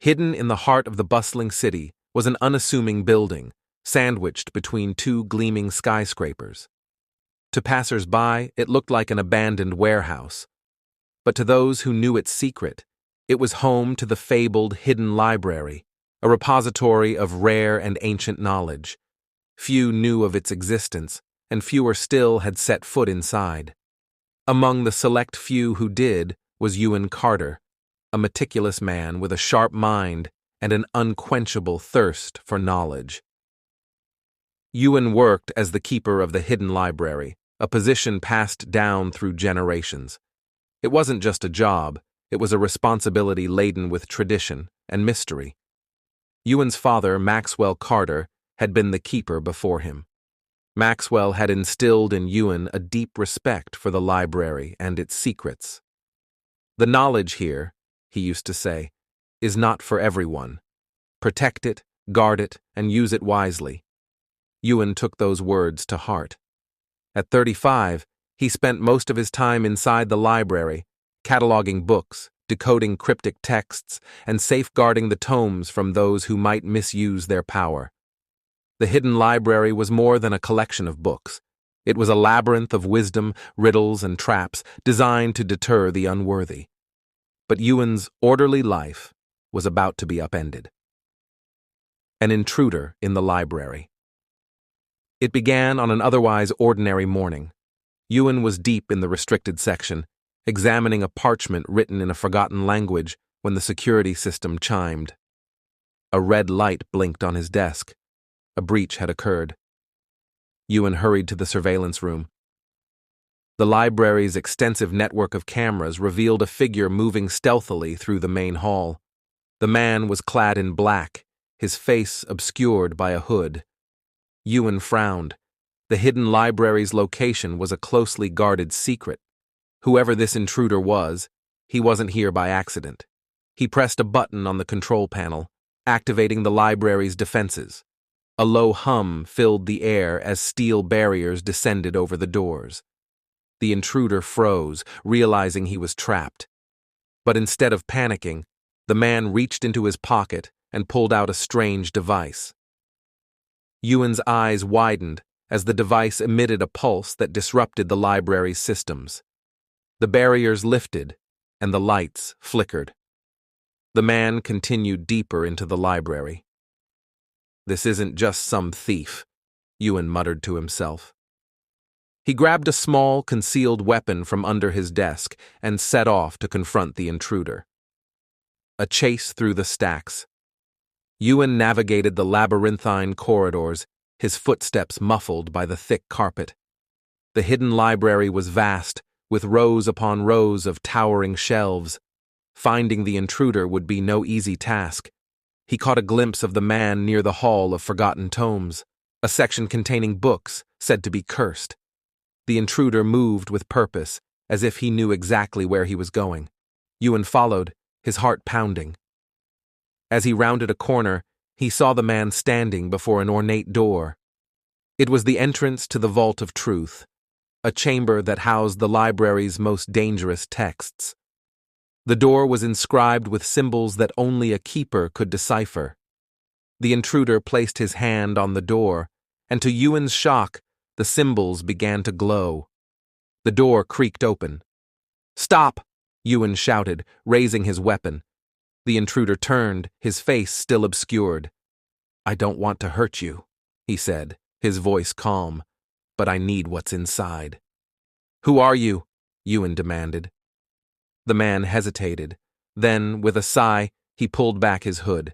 Hidden in the heart of the bustling city was an unassuming building, sandwiched between two gleaming skyscrapers. To passersby, it looked like an abandoned warehouse. But to those who knew its secret, it was home to the fabled hidden library, a repository of rare and ancient knowledge. Few knew of its existence, and fewer still had set foot inside. Among the select few who did was Ewan Carter, a meticulous man with a sharp mind and an unquenchable thirst for knowledge. Ewan worked as the keeper of the hidden library, a position passed down through generations. It wasn't just a job, it was a responsibility laden with tradition and mystery. Ewan's father, Maxwell Carter, had been the keeper before him. Maxwell had instilled in Ewan a deep respect for the library and its secrets. "The knowledge here," he used to say, "is not for everyone. Protect it, guard it, and use it wisely." Ewan took those words to heart. At 35, he spent most of his time inside the library, cataloging books, decoding cryptic texts, and safeguarding the tomes from those who might misuse their power. The hidden library was more than a collection of books. It was a labyrinth of wisdom, riddles, and traps designed to deter the unworthy. But Ewan's orderly life was about to be upended. An intruder in the library. It began on an otherwise ordinary morning. Ewan was deep in the restricted section, examining a parchment written in a forgotten language when the security system chimed. A red light blinked on his desk. A breach had occurred. Ewan hurried to the surveillance room. The library's extensive network of cameras revealed a figure moving stealthily through the main hall. The man was clad in black, his face obscured by a hood. Ewan frowned. The hidden library's location was a closely guarded secret. Whoever this intruder was, he wasn't here by accident. He pressed a button on the control panel, activating the library's defenses. A low hum filled the air as steel barriers descended over the doors. The intruder froze, realizing he was trapped. But instead of panicking, the man reached into his pocket and pulled out a strange device. Ewan's eyes widened as the device emitted a pulse that disrupted the library's systems. The barriers lifted, and the lights flickered. The man continued deeper into the library. "This isn't just some thief," Ewan muttered to himself. He grabbed a small, concealed weapon from under his desk and set off to confront the intruder. A chase through the stacks. Ewan navigated the labyrinthine corridors, his footsteps muffled by the thick carpet. The hidden library was vast, with rows upon rows of towering shelves. Finding the intruder would be no easy task. He caught a glimpse of the man near the Hall of Forgotten Tomes, a section containing books said to be cursed. The intruder moved with purpose, as if he knew exactly where he was going. Ewan followed, his heart pounding. As he rounded a corner, he saw the man standing before an ornate door. It was the entrance to the Vault of Truth, a chamber that housed the library's most dangerous texts. The door was inscribed with symbols that only a keeper could decipher. The intruder placed his hand on the door, and to Ewan's shock, the symbols began to glow. The door creaked open. "Stop!" Ewan shouted, raising his weapon. The intruder turned, his face still obscured. "I don't want to hurt you," he said, his voice calm, "but I need what's inside." "Who are you?" Ewan demanded. The man hesitated. Then, with a sigh, he pulled back his hood.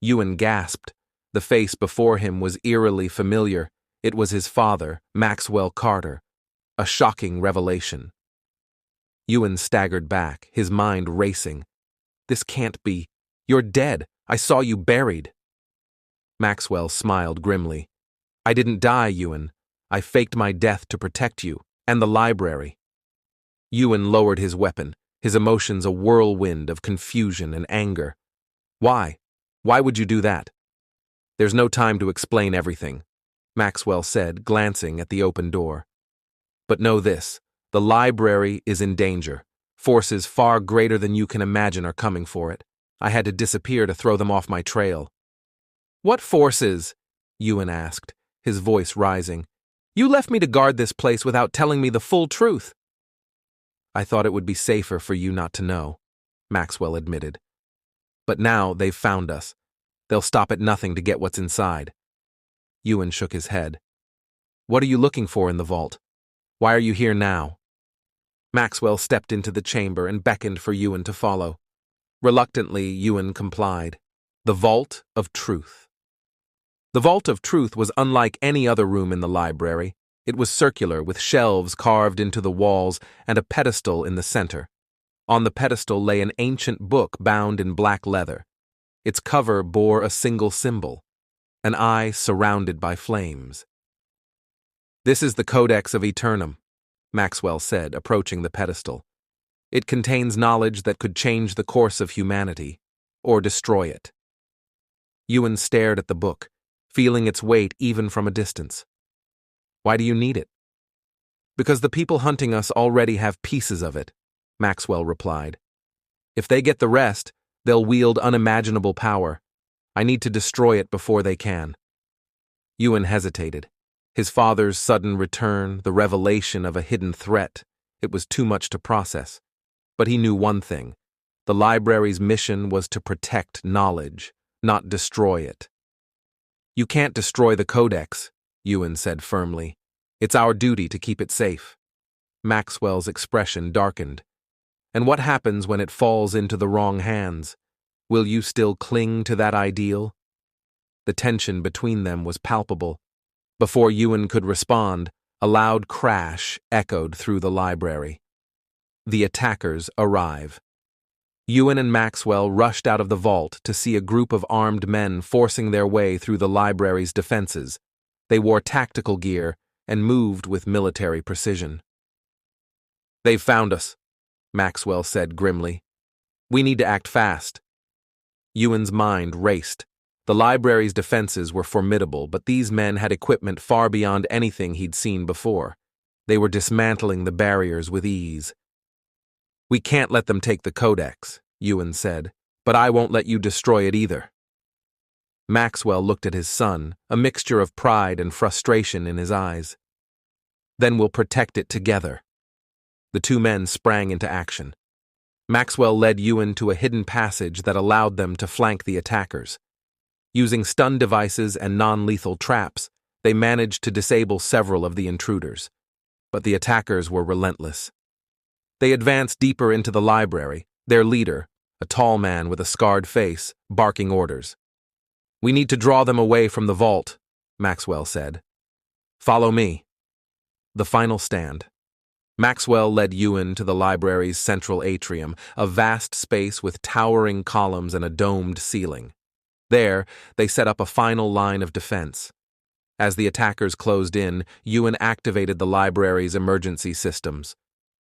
Ewan gasped. The face before him was eerily familiar. It was his father, Maxwell Carter. A shocking revelation. Ewan staggered back, his mind racing. "This can't be. You're dead. I saw you buried." Maxwell smiled grimly. "I didn't die, Ewan. I faked my death to protect you, and the library." Ewan lowered his weapon, his emotions a whirlwind of confusion and anger. "Why? Why would you do that?" "There's no time to explain everything," Maxwell said, glancing at the open door. "But know this, the library is in danger. Forces far greater than you can imagine are coming for it. I had to disappear to throw them off my trail. What forces? Ewan asked, his voice rising. You left me to guard this place without telling me the full truth. I thought it would be safer for you not to know, Maxwell admitted. But now they've found us. They'll stop at nothing to get what's inside. Ewan shook his head. What are you looking for in the vault? Why are you here now? Maxwell stepped into the chamber and beckoned for Ewan to follow. Reluctantly, Ewan complied. The Vault of Truth. The Vault of Truth was unlike any other room in the library. It was circular, with shelves carved into the walls and a pedestal in the center. On the pedestal lay an ancient book bound in black leather. Its cover bore a single symbol, an eye surrounded by flames. This is the Codex of Eternum, Maxwell said, approaching the pedestal. It contains knowledge that could change the course of humanity, or destroy it. Ewan stared at the book, feeling its weight even from a distance. Why do you need it? Because the people hunting us already have pieces of it, Maxwell replied. If they get the rest, they'll wield unimaginable power. I need to destroy it before they can. Ewan hesitated. His father's sudden return, the revelation of a hidden threat, it was too much to process. But he knew one thing. The library's mission was to protect knowledge, not destroy it. You can't destroy the Codex, Ewan said firmly. It's our duty to keep it safe. Maxwell's expression darkened. And what happens when it falls into the wrong hands? Will you still cling to that ideal? The tension between them was palpable. Before Ewan could respond, a loud crash echoed through the library. The attackers arrive. Ewan and Maxwell rushed out of the vault to see a group of armed men forcing their way through the library's defenses. They wore tactical gear and moved with military precision. They've found us, Maxwell said grimly. We need to act fast. Ewan's mind raced. The library's defenses were formidable, but these men had equipment far beyond anything he'd seen before. They were dismantling the barriers with ease. We can't let them take the Codex, Ewan said, but I won't let you destroy it either. Maxwell looked at his son, a mixture of pride and frustration in his eyes. Then we'll protect it together. The two men sprang into action. Maxwell led Ewan to a hidden passage that allowed them to flank the attackers. Using stun devices and non-lethal traps, they managed to disable several of the intruders. But the attackers were relentless. They advanced deeper into the library, their leader, a tall man with a scarred face, barking orders. We need to draw them away from the vault, Maxwell said. Follow me. The final stand. Maxwell led Ewan to the library's central atrium, a vast space with towering columns and a domed ceiling. There, they set up a final line of defense. As the attackers closed in, Ewan activated the library's emergency systems.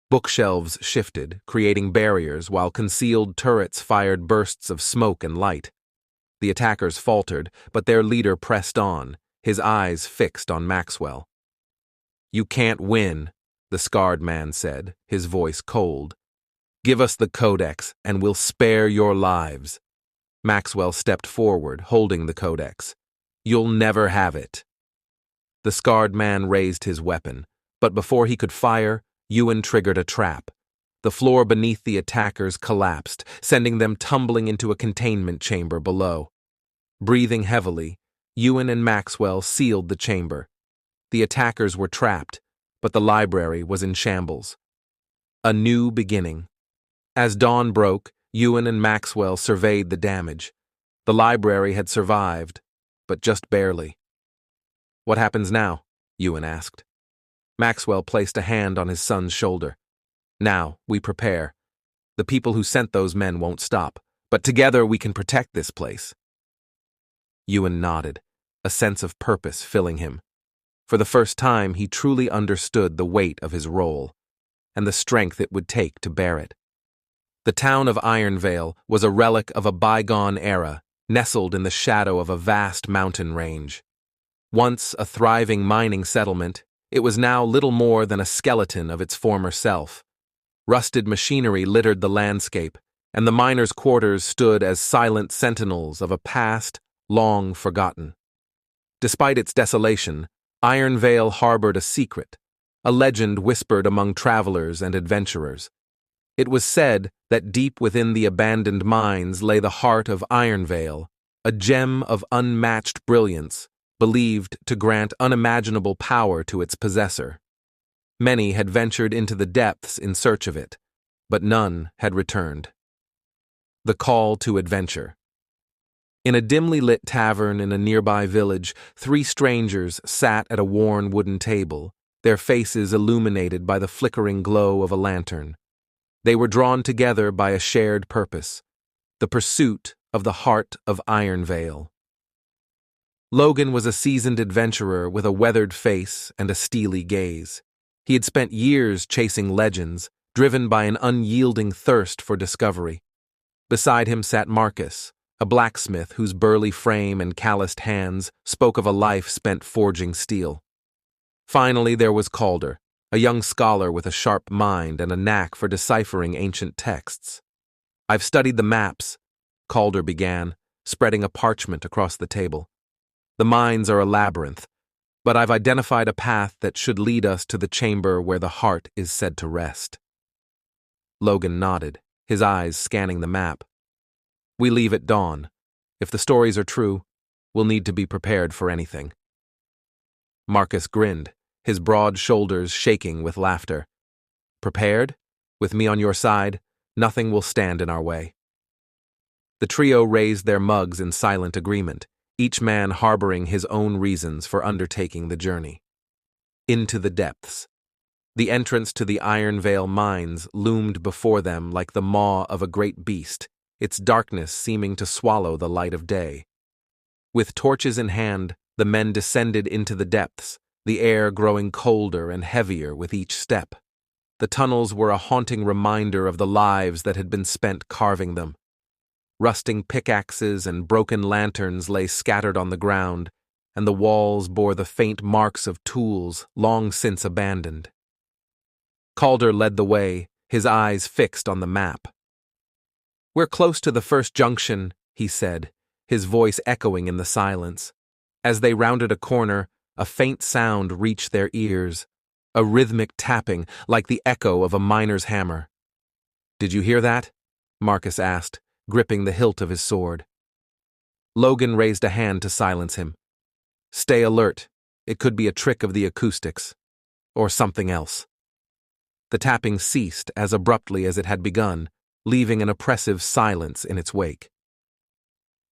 Bookshelves shifted, creating barriers, while concealed turrets fired bursts of smoke and light. The attackers faltered, but their leader pressed on, his eyes fixed on Maxwell. You can't win, the scarred man said, his voice cold. Give us the Codex, and we'll spare your lives. Maxwell stepped forward, holding the Codex. You'll never have it. The scarred man raised his weapon, but before he could fire, Ewan triggered a trap. The floor beneath the attackers collapsed, sending them tumbling into a containment chamber below. Breathing heavily, Ewan and Maxwell sealed the chamber. The attackers were trapped, but the library was in shambles. A new beginning. As dawn broke, Ewan and Maxwell surveyed the damage. The library had survived, but just barely. What happens now? Ewan asked. Maxwell placed a hand on his son's shoulder. Now, we prepare. The people who sent those men won't stop, but together we can protect this place. Ewan nodded, a sense of purpose filling him. For the first time, he truly understood the weight of his role, and the strength it would take to bear it. The town of Ironvale was a relic of a bygone era, nestled in the shadow of a vast mountain range. Once a thriving mining settlement, it was now little more than a skeleton of its former self. Rusted machinery littered the landscape, and the miners' quarters stood as silent sentinels of a past long forgotten. Despite its desolation, Ironvale harbored a secret, a legend whispered among travelers and adventurers. It was said that deep within the abandoned mines lay the heart of Ironvale, a gem of unmatched brilliance, believed to grant unimaginable power to its possessor. Many had ventured into the depths in search of it, but none had returned. The call to adventure. In a dimly lit tavern in a nearby village, 3 strangers sat at a worn wooden table, their faces illuminated by the flickering glow of a lantern. They were drawn together by a shared purpose, the pursuit of the heart of Ironvale. Logan was a seasoned adventurer with a weathered face and a steely gaze. He had spent years chasing legends, driven by an unyielding thirst for discovery. Beside him sat Marcus, a blacksmith whose burly frame and calloused hands spoke of a life spent forging steel. Finally, there was Calder, a young scholar with a sharp mind and a knack for deciphering ancient texts. "I've studied the maps," Calder began, spreading a parchment across the table. "The mines are a labyrinth, but I've identified a path that should lead us to the chamber where the heart is said to rest." Logan nodded, his eyes scanning the map. "We leave at dawn. If the stories are true, we'll need to be prepared for anything." Marcus grinned, his broad shoulders shaking with laughter. "Prepared? With me on your side, nothing will stand in our way." The trio raised their mugs in silent agreement, each man harboring his own reasons for undertaking the journey. Into the depths. The entrance to the Ironvale mines loomed before them like the maw of a great beast, its darkness seeming to swallow the light of day. With torches in hand, the men descended into the depths, the air growing colder and heavier with each step. The tunnels were a haunting reminder of the lives that had been spent carving them. Rusting pickaxes and broken lanterns lay scattered on the ground, and the walls bore the faint marks of tools long since abandoned. Calder led the way, his eyes fixed on the map. "We're close to the first junction," he said, his voice echoing in the silence. As they rounded a corner, a faint sound reached their ears, a rhythmic tapping like the echo of a miner's hammer. "Did you hear that?" Marcus asked, gripping the hilt of his sword. Logan raised a hand to silence him. "Stay alert. It could be a trick of the acoustics. Or something else." The tapping ceased as abruptly as it had begun, leaving an oppressive silence in its wake.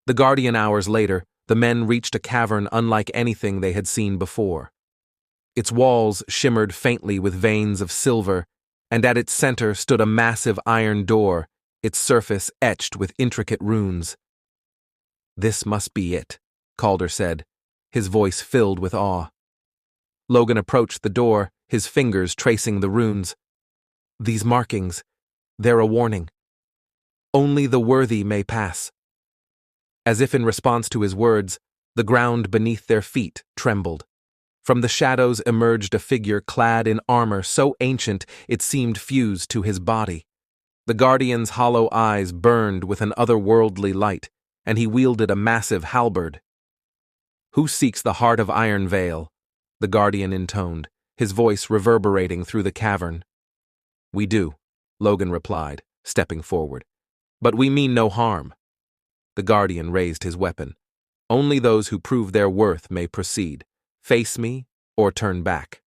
The Guardian hours later, the men reached a cavern unlike anything they had seen before. Its walls shimmered faintly with veins of silver, and at its center stood a massive iron door, its surface etched with intricate runes. "This must be it," Calder said, his voice filled with awe. Logan approached the door, his fingers tracing the runes. "These markings, they're a warning. Only the worthy may pass." As if in response to his words, the ground beneath their feet trembled. From the shadows emerged a figure clad in armor so ancient it seemed fused to his body. The Guardian's hollow eyes burned with an otherworldly light, and he wielded a massive halberd. "Who seeks the heart of Ironvale?" the Guardian intoned, his voice reverberating through the cavern. "We do," Logan replied, stepping forward. "But we mean no harm." The Guardian raised his weapon. "Only those who prove their worth may proceed. Face me or turn back."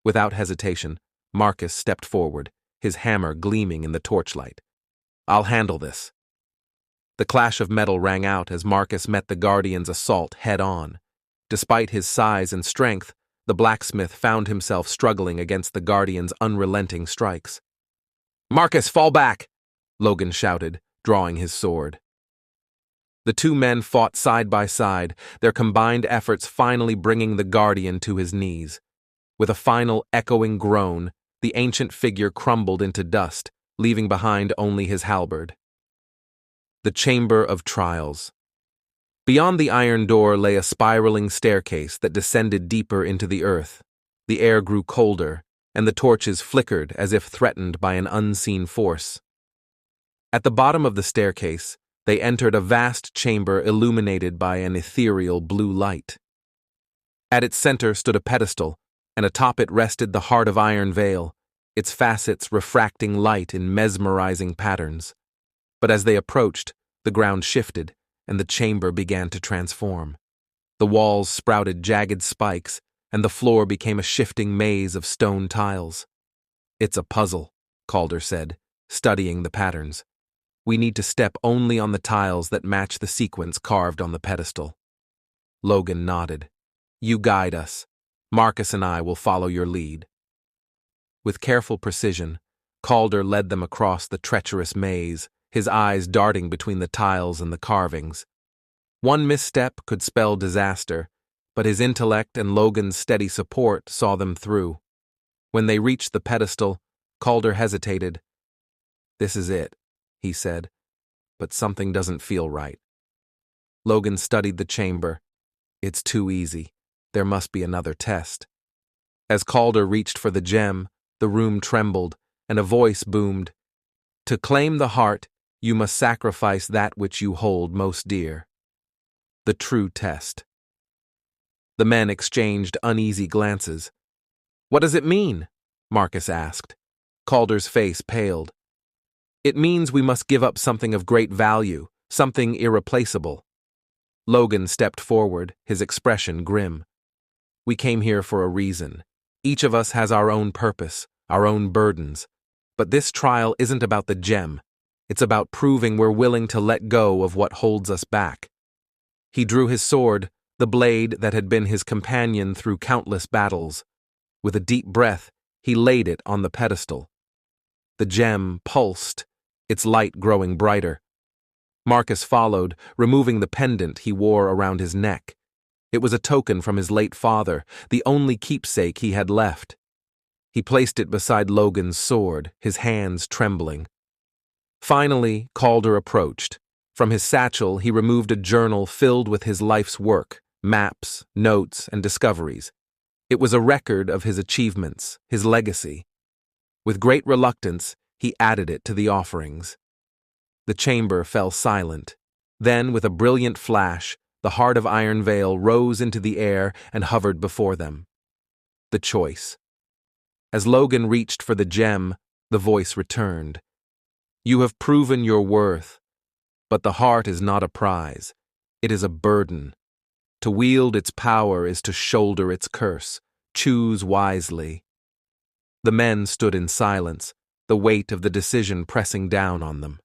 Without hesitation, Marcus stepped forward, his hammer gleaming in the torchlight. "I'll handle this." The clash of metal rang out as Marcus met the Guardian's assault head-on. Despite his size and strength, the blacksmith found himself struggling against the Guardian's unrelenting strikes. "Marcus, fall back!" Logan shouted, drawing his sword. The 2 men fought side by side, their combined efforts finally bringing the Guardian to his knees. With a final echoing groan, the ancient figure crumbled into dust, leaving behind only his halberd. The Chamber of Trials. Beyond the iron door lay a spiraling staircase that descended deeper into the earth. The air grew colder, and the torches flickered as if threatened by an unseen force. At the bottom of the staircase, they entered a vast chamber illuminated by an ethereal blue light. At its center stood a pedestal, and atop it rested the heart of Ironvale, its facets refracting light in mesmerizing patterns. But as they approached, the ground shifted, and the chamber began to transform. The walls sprouted jagged spikes, and the floor became a shifting maze of stone tiles. "It's a puzzle," Calder said, studying the patterns. "We need to step only on the tiles that match the sequence carved on the pedestal." Logan nodded. "You guide us. Marcus and I will follow your lead." With careful precision, Calder led them across the treacherous maze, his eyes darting between the tiles and the carvings. One misstep could spell disaster, but his intellect and Logan's steady support saw them through. When they reached the pedestal, Calder hesitated. "This is it," he said, "but something doesn't feel right." Logan studied the chamber. "It's too easy. There must be another test." As Calder reached for the gem, the room trembled, and a voice boomed, "To claim the heart, you must sacrifice that which you hold most dear." The true test. The men exchanged uneasy glances. "What does it mean?" Marcus asked. Calder's face paled. "It means we must give up something of great value, something irreplaceable." Logan stepped forward, his expression grim. "We came here for a reason. Each of us has our own purpose, our own burdens. But this trial isn't about the gem. It's about proving we're willing to let go of what holds us back." He drew his sword, the blade that had been his companion through countless battles. With a deep breath, he laid it on the pedestal. The gem pulsed, its light growing brighter. Marcus followed, removing the pendant he wore around his neck. It was a token from his late father, the only keepsake he had left. He placed it beside Logan's sword, his hands trembling. Finally, Calder approached. From his satchel, he removed a journal filled with his life's work, maps, notes, and discoveries. It was a record of his achievements, his legacy. With great reluctance, he added it to the offerings. The chamber fell silent. Then, with a brilliant flash, the heart of Ironvale rose into the air and hovered before them. The choice. As Logan reached for the gem, the voice returned. "You have proven your worth, but the heart is not a prize. It is a burden. To wield its power is to shoulder its curse. Choose wisely." The men stood in silence, the weight of the decision pressing down on them.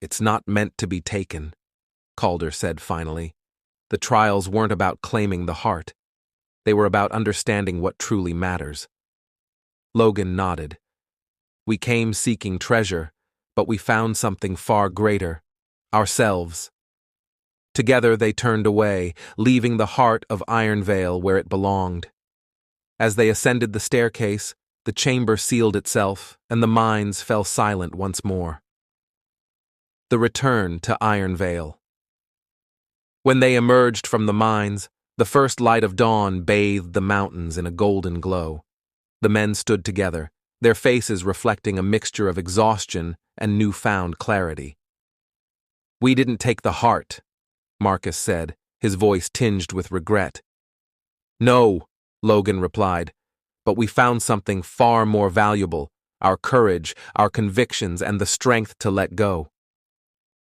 "It's not meant to be taken," Calder said finally. "The trials weren't about claiming the heart. They were about understanding what truly matters." Logan nodded. "We came seeking treasure, but we found something far greater, ourselves." Together they turned away, leaving the heart of Ironvale where it belonged. As they ascended the staircase, the chamber sealed itself, and the mines fell silent once more. The return to Ironvale. When they emerged from the mines, the first light of dawn bathed the mountains in a golden glow. The men stood together, their faces reflecting a mixture of exhaustion and newfound clarity. "We didn't take the heart," Marcus said, his voice tinged with regret. "No," Logan replied, "but we found something far more valuable, our courage, our convictions, and the strength to let go."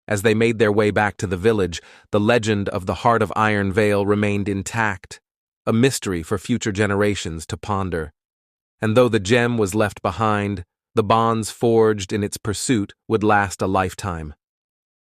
As they made their way back to the village, the legend of the Heart of Ironvale remained intact, a mystery for future generations to ponder. And though the gem was left behind, the bonds forged in its pursuit would last a lifetime.